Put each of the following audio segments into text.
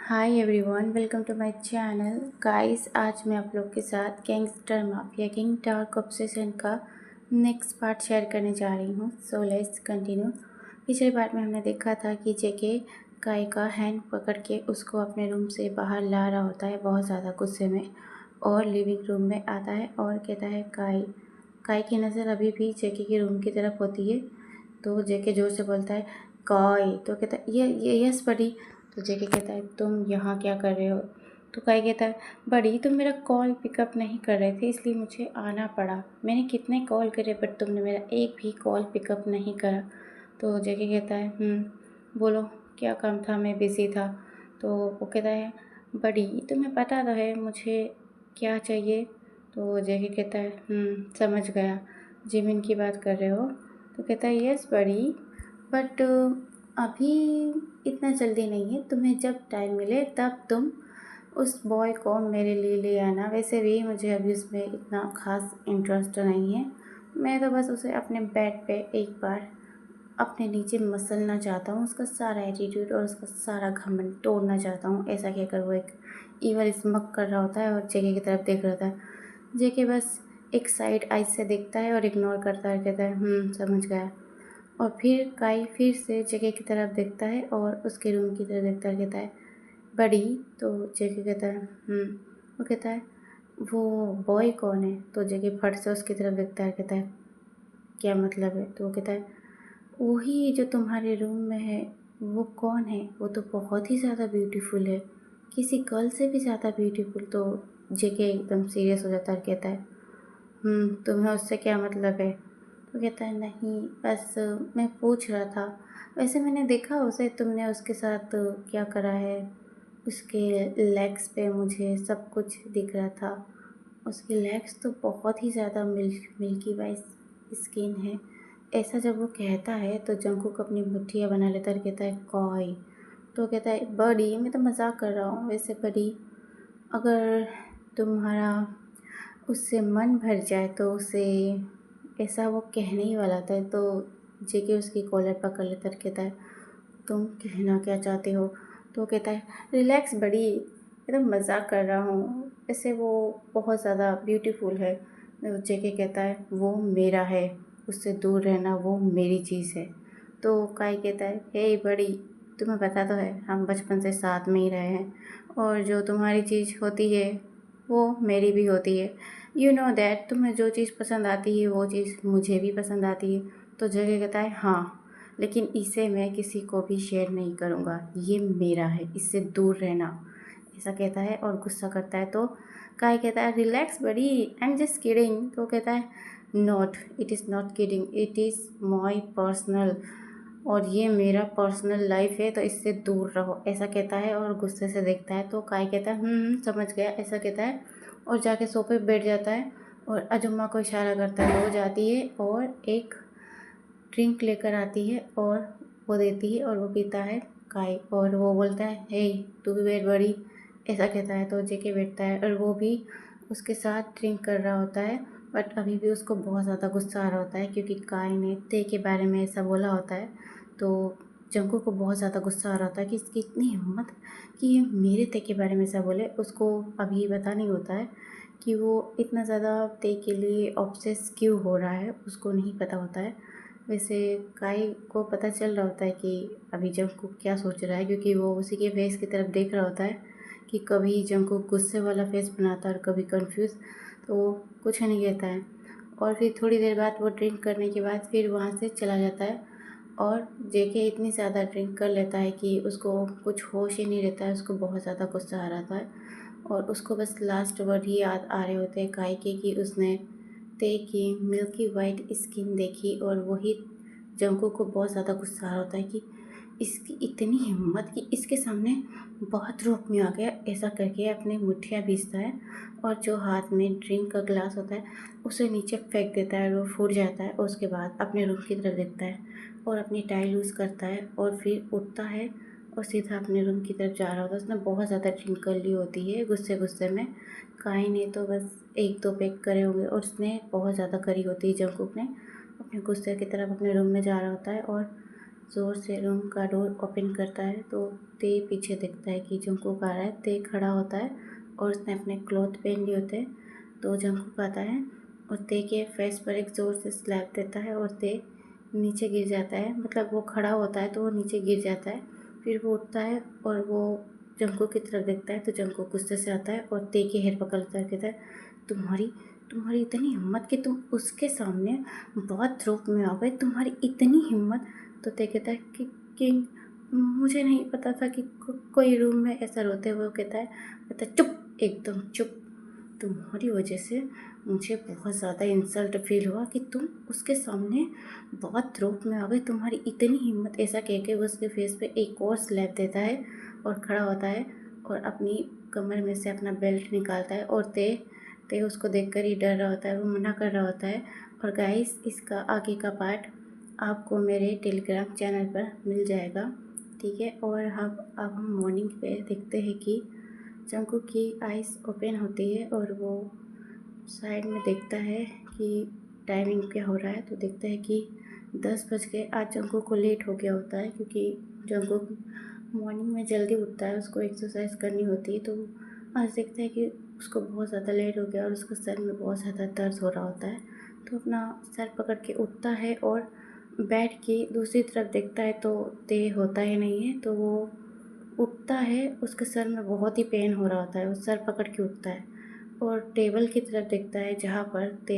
Hi everyone, welcome to my channel. Guys, आज मैं आप लोग के साथ gangster mafia king dark obsession का नेक्स्ट पार्ट शेयर करने जा रही हूँ। So let's continue. पिछले पार्ट में हमने देखा था कि जेके काई का हैंड पकड़ के उसको अपने रूम से बाहर ला रहा होता है बहुत ज़्यादा गुस्से में, और लिविंग रूम में आता है और कहता है काई। काई की नज़र अभी भी जेके के रूम की तरफ होती है, तो जेके जोर से बोलता है काई। तो कहता है ये यस बड़ी। तो जेके कहता है तुम यहाँ क्या कर रहे हो। तो काई कहता है बड़ी, तुम मेरा कॉल पिकअप नहीं कर रहे थे इसलिए मुझे आना पड़ा। मैंने कितने कॉल करे बट तुमने मेरा एक भी कॉल पिकअप नहीं करा। तो जेके कहता है बोलो क्या काम था, मैं बिज़ी था। तो वो कहता है बड़ी, तुम्हें पता तो है मुझे क्या चाहिए। तो जेके कहता है समझ गया, जिमिन की बात कर रहे हो। तो कहता है यस बड़ी, बट अभी इतना जल्दी नहीं है, तुम्हें जब टाइम मिले तब तुम उस बॉय को मेरे लिए ले आना। वैसे भी मुझे अभी उसमें इतना ख़ास इंटरेस्ट नहीं है, मैं तो बस उसे अपने बेड पे एक बार अपने नीचे मसलना चाहता हूँ, उसका सारा एटीट्यूड और उसका सारा घमंड तोड़ना चाहता हूँ। ऐसा कहकर वो एक ईवल स्मक कर रहा होता है और जेके की तरफ देख रहा होता है। जेके बस एक साइड आइज से देखता है और इग्नोर करता है, कहता है समझ गया। और फिर काई फिर से जेके की तरफ देखता है और उसके रूम की तरफ देखता है, कहता है बड़ी। तो जेके कहता है वो कहता है वो बॉय कौन है। तो जेके फट से उसकी तरफ देखता है, कहता है क्या मतलब है। तो वो कहता है वही जो तुम्हारे रूम में है। वो कौन है, वो तो बहुत ही ज़्यादा ब्यूटीफुल है, किसी गर्ल से भी ज़्यादा ब्यूटीफुल। तो जेके एकदम सीरियस हो जाता है, कहता है तुम्हें उससे क्या मतलब है। तो कहता है नहीं, बस मैं पूछ रहा था। वैसे मैंने देखा उसे, तुमने उसके साथ क्या करा है। उसके लेग्स पे मुझे सब कुछ दिख रहा था। उसके लेग्स तो बहुत ही ज़्यादा मिल्की वाइट स्किन है। ऐसा जब वो कहता है तो जंगकुक अपनी मुट्ठियाँ बना लेता है, कहता है कॉय। तो कहता है बड़ी, मैं तो मजाक कर रहा हूँ। वैसे बड़ी, अगर तुम्हारा उससे मन भर जाए तो उसे, ऐसा वो कहने ही वाला था। तो जेके उसकी कॉलर पकड़ लेता है, कहता है तुम कहना क्या चाहते हो। तो कहता है रिलैक्स बड़ी, मैं तो मजाक कर रहा हूँ। वैसे वो बहुत ज़्यादा ब्यूटीफुल है। जेके कहता है वो मेरा है, उससे दूर रहना वो मेरी चीज़ है। तो काई कहता है हे बड़ी, तुम्हें पता तो है हम बचपन से साथ में ही रहे हैं, और जो तुम्हारी चीज़ होती है वो मेरी भी होती है। यू नो दैट, तुम्हें जो चीज़ पसंद आती है वो चीज़ मुझे भी पसंद आती है। तो जगह कहता है हाँ, लेकिन इसे मैं किसी को भी शेयर नहीं करूँगा, ये मेरा है, इससे दूर रहना। ऐसा कहता है और गुस्सा करता है। तो काय कहता है रिलैक्स बड़ी, आई एम जस्ट किडिंग। तो कहता है not, it is not kidding, it is my personal, और ये मेरा पर्सनल लाइफ है, तो इससे दूर रहो। ऐसा कहता है और गुस्से से देखता है। तो काय कहता है समझ गया, ऐसा कहता है और जाके सोफे पे बैठ जाता है और अजुम्मा को इशारा करता है। वो जाती है और एक ड्रिंक लेकर आती है और वो देती है और वो पीता है काय। और वो बोलता है हे तू भी बैठ बड़ी, ऐसा कहता है। तो जेके बैठता है और वो भी उसके साथ ड्रिंक कर रहा होता है। बट अभी भी उसको बहुत ज़्यादा गुस्सा आ रहा होता है क्योंकि काय ने ते के बारे में ऐसा बोला होता है। तो जंकू को बहुत ज़्यादा गुस्सा आ रहा होता है कि इसकी इतनी हिम्मत कि ये मेरे ते के बारे में ऐसा बोले। उसको अभी पता नहीं होता है कि वो इतना ज़्यादा ते के लिए ऑब्सेस क्यों हो रहा है, उसको नहीं पता होता है। वैसे काई को पता चल रहा होता है कि अभी जंगकुक क्या सोच रहा है, क्योंकि वो उसी के फेस की तरफ देख रहा होता है कि कभी जंगकुक गुस्से वाला फेस बनाता है और कभी कंफ्यूज। तो वो कुछ नहीं कहता है। और फिर थोड़ी देर बाद वो ड्रिंक करने के बाद फिर वहाँ से चला जाता है। और जेके इतनी ज़्यादा ड्रिंक कर लेता है कि उसको कुछ होश ही नहीं रहता है, उसको बहुत ज़्यादा गुस्सा आ रहा था और उसको बस लास्ट वर्ड ही याद आ रहे होते हैं काई के कि उसने ते की मिल्की वाइट स्किन देखी। और वही जंगकुक को बहुत ज़्यादा गुस्सा आ रहा होता है कि इसकी इतनी हिम्मत कि इसके सामने बहुत रूप में आ गया। ऐसा करके अपनी मुठ्ठियाँ बीचता है और जो हाथ में ड्रिंक का ग्लास होता है उसे नीचे फेंक देता है और वो फूट जाता है। और उसके बाद अपने रूम की तरफ देखता है और अपनी टाई लूज़ करता है और फिर उठता है और सीधा अपने रूम की तरफ जा रहा होता है। उसने बहुत ज़्यादा ड्रिंक कर ली होती है गुस्से गुस्से में। काई ने तो बस एक दो पैक करे होंगे और उसने बहुत ज़्यादा करी होती है। जंगकुक ने अपने गुस्से की तरफ अपने रूम में जा रहा होता है और ज़ोर से रूम का डोर ओपन करता है तो ते पीछे देखता है कि जंगकुक आ रहा है। ते खड़ा होता है और उसने अपने क्लॉथ पहन लिए होते हैं। तो जंगकुक आता है और ते के फेस पर एक ज़ोर से स्लैप देता है और ते नीचे गिर जाता है। मतलब वो खड़ा होता है तो वो नीचे गिर जाता है। फिर वो उठता है और वो जंगकुक की तरफ देखता है तो जंगकुक गुस्से से आता है और ते के हेयर पकड़ता है, कहता है तुम्हारी तुम्हारी इतनी हिम्मत कि तुम उसके सामने बाथरूम में आ गए, तुम्हारी इतनी हिम्मत। तो ते कहता है कि किंग मुझे नहीं पता था कि कोई रूम में ऐसा रोते हुए। वो कहता है चुप, एकदम चुप। तुम्हारी वजह से मुझे बहुत ज़्यादा इंसल्ट फील हुआ कि तुम उसके सामने बाथरूम में आ गए, तुम्हारी इतनी हिम्मत। ऐसा कह के वो उसके फेस पे एक और स्लैप देता है और खड़ा होता है और अपनी कमर में से अपना बेल्ट निकालता है और ते उसको देखकर ही डर रहा होता है, वो मना कर रहा होता है। और गाइस, इसका आगे का पार्ट आपको मेरे टेलीग्राम चैनल पर मिल जाएगा, ठीक है। और अब हम मॉर्निंग पे देखते हैं कि जंगकुक की आइज़ ओपन होती है और वो साइड में देखता है कि टाइमिंग क्या हो रहा है। तो देखता है कि 10 बज गए। आज जंगकुक को लेट हो गया होता है क्योंकि जंगकुक मॉर्निंग में जल्दी उठता है, उसको एक्सरसाइज करनी होती है। तो आज देखता है कि उसको बहुत ज़्यादा लेट हो गया और उसके सर में बहुत ज़्यादा दर्द हो रहा होता है। तो अपना सर पकड़ के उठता है और बेड की दूसरी तरफ देखता है तो ते होता ही नहीं है। तो वो उठता है, उसके सर में बहुत ही पेन हो रहा होता है, वो सर पकड़ के उठता है और टेबल की तरफ देखता है जहाँ पर ते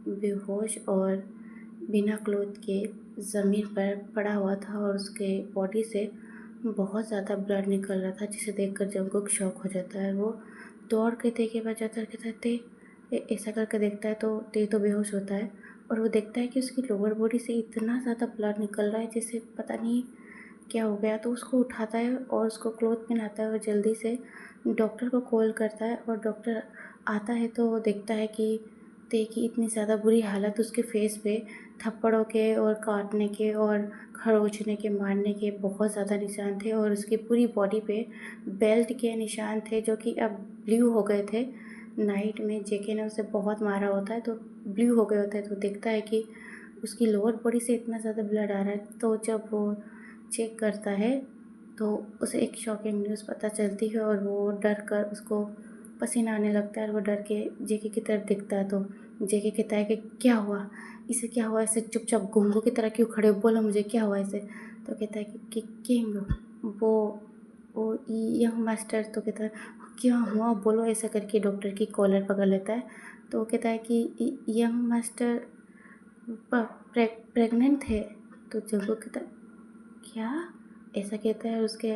बेहोश और बिना क्लॉथ के ज़मीन पर पड़ा हुआ था और उसके बॉडी से बहुत ज़्यादा ब्लड निकल रहा था, जिसे देखकर जंगकुक शॉक हो जाता है। वो दौड़ के ते के पास जाता है, कहता है ते ऐसा करके देखता है तो ते तो बेहोश होता है और वो देखता है कि उसकी लोअर बॉडी से इतना ज़्यादा ब्लड निकल रहा है जिसे पता नहीं क्या हो गया। तो उसको उठाता है और उसको क्लॉथ पहनाता है और जल्दी से डॉक्टर को कॉल करता है और डॉक्टर आता है तो वो देखता है कि ते की इतनी ज़्यादा बुरी हालत, उसके फेस पे थप्पड़ों के और काटने के और खरोंचने के, मारने के बहुत ज़्यादा निशान थे और उसकी पूरी बॉडी पे बेल्ट के निशान थे जो कि अब ब्लू हो गए थे। नाइट में जेके ने उसे बहुत मारा होता है तो ब्लू हो गए होते हैं। तो देखता है कि उसकी लोअर बॉडी से इतना ज़्यादा ब्लड आ रहा है। तो जब वो चेक करता है तो उसे एक शॉकिंग न्यूज़ पता चलती है और वो डर कर, उसको पसीना आने लगता है और वो डर के जेके की तरफ दिखता है। तो जेके कहता है कि क्या हुआ, इसे क्या हुआ, ऐसे चुपचाप गूंगों की तरह क्यों खड़े हो, बोलो मुझे क्या हुआ इसे। तो कहता है कि किंग, वो यंग मास्टर। तो कहता है क्या हुआ बोलो, ऐसा करके डॉक्टर की कॉलर पकड़ लेता है। तो वो कहता है कि यंग मास्टर प्रेग्नेंट थे। तो जंगकुक कहता है क्या, ऐसा कहता है। उसके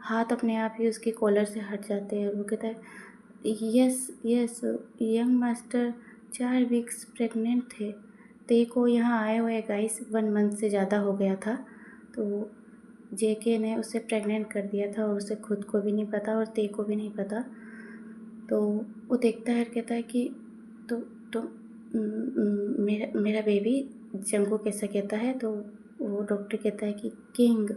हाथ अपने आप ही उसकी कॉलर से हट जाते हैं और वो कहता है yes yes, young master 4 weeks pregnant थे। ते को यहाँ आए हुए गाइस 1 मंथ से ज़्यादा हो गया था। तो जेके ने उसे प्रेग्नेंट कर दिया था और उसे खुद को भी नहीं पता और ते को भी नहीं पता। तो वो देखता है और कहता है कि तो तो मेरा मेरा बेबी। जंगकुक कैसा कहता है तो वो डॉक्टर कहता है कि किंग,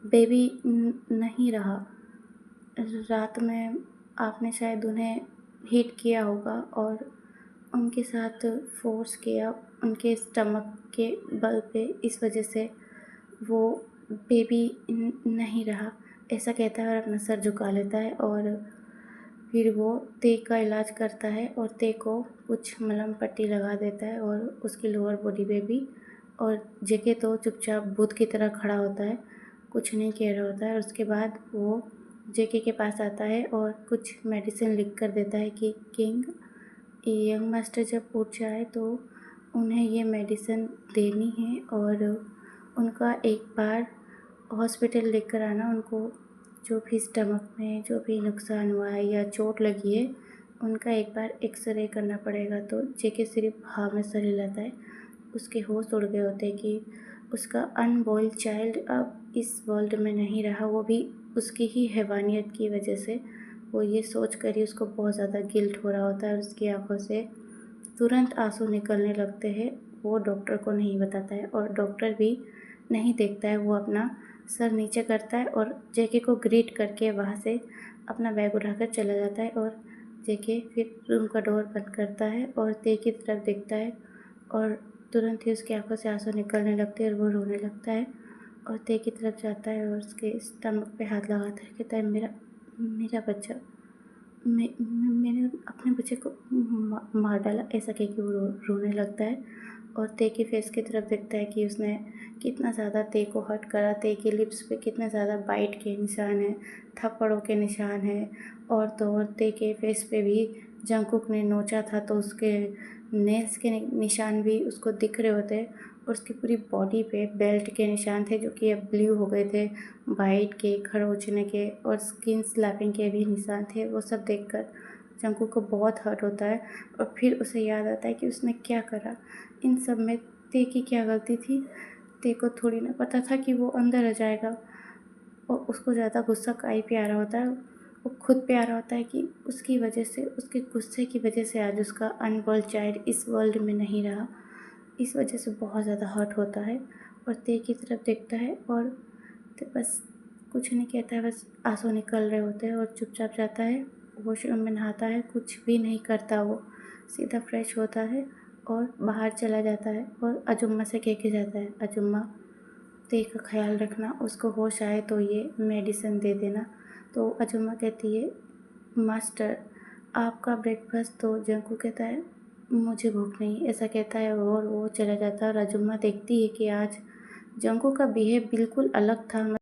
बेबी नहीं रहा। रात में आपने शायद उन्हें हिट किया होगा और उनके साथ फोर्स किया उनके स्टमक के बल पे, इस वजह से वो बेबी नहीं रहा। ऐसा कहता है और अपना सर झुका लेता है और फिर वो ते का इलाज करता है और ते को कुछ मलहम पट्टी लगा देता है और उसकी लोअर बॉडी पे भी। और जेके तो चुपचाप भूत की तरह खड़ा होता है, कुछ नहीं कह रहा होता है। और उसके बाद वो जेके के पास आता है और कुछ मेडिसिन लिख कर देता है कि किंग, यंग मास्टर जब उठ जाए तो उन्हें ये मेडिसिन देनी है और उनका एक बार हॉस्पिटल लेकर आना। उनको जो भी स्टमक में जो भी नुकसान हुआ है या चोट लगी है उनका एक बार एक्सरे करना पड़ेगा। तो जेके सिर्फ हाँ में सर हिलाता है। उसके होश उड़ गए होते हैं कि उसका अनबॉइल्ड चाइल्ड अब इस वर्ल्ड में नहीं रहा, वो भी उसकी ही हैवानियत की वजह से। वो ये सोच कर ही उसको बहुत ज़्यादा गिल्ट हो रहा होता है और उसकी आंखों से तुरंत आंसू निकलने लगते हैं। वो डॉक्टर को नहीं बताता है और डॉक्टर भी नहीं देखता है। वो अपना सर नीचे करता है और जेके को ग्रीट करके वहाँ से अपना बैग उठाकर चला जाता है और जेके फिर रूम का डोर बंद करता है और ते की तरफ देखता है और तुरंत ही उसकी आंखों से आंसू निकलने लगते हैं और वो रोने लगता है और ते की तरफ जाता है और उसके स्टमक पे हाथ लगाता है, कहता है मेरा मेरा बच्चा, मैंने अपने बच्चे को मार डाला, ऐसा कह के वो रोने लगता है और ते के फेस की तरफ देखता है कि उसने कितना ज़्यादा ते को हर्ट करा। ते के लिप्स पे कितने ज़्यादा बाइट के निशान हैं, थप्पड़ों के निशान हैं और तो और ते के फेस पे भी जंगकुक ने नोचा था तो उसके नेल्स के निशान भी उसको दिख रहे होते हैं और उसकी पूरी बॉडी पे बेल्ट के निशान थे जो कि अब ब्लू हो गए थे, बाइट के, खरोंचने के और स्किन स्लैपिंग के भी निशान थे। वो सब देखकर जंगकुक को बहुत हर्ट होता है और फिर उसे याद आता है कि उसने क्या करा, इन सब में ते की क्या गलती थी। ते को थोड़ी ना पता था कि वो अंदर आ जाएगा और उसको ज़्यादा गुस्सा काहे पे आ रहा होता है, वो खुद पे आ रहा होता है कि उसकी वजह से, उसके गुस्से की वजह से आज उसका अनबोर्न चाइल्ड इस वर्ल्ड में नहीं रहा। इस वजह से बहुत ज़्यादा हर्ट होता है और ते की तरफ देखता है और ते बस कुछ नहीं कहता है, बस आंसू निकल रहे होते हैं और चुपचाप जाता है, वॉशरूम में नहाता है, कुछ भी नहीं करता, वो सीधा फ्रेश होता है और बाहर चला जाता है और अजुम्मा से कह के जाता है, अजुम्मा ते का ख्याल रखना, उसको होश आए तो ये मेडिसिन दे देना। तो अजुम्मा कहती है मास्टर आपका ब्रेकफास्ट। तो जंकू कहता है मुझे भूख नहीं, ऐसा कहता है और वो चला जाता है और अजुम्मा देखती है कि आज जंकू का बिहेव बिल्कुल अलग था।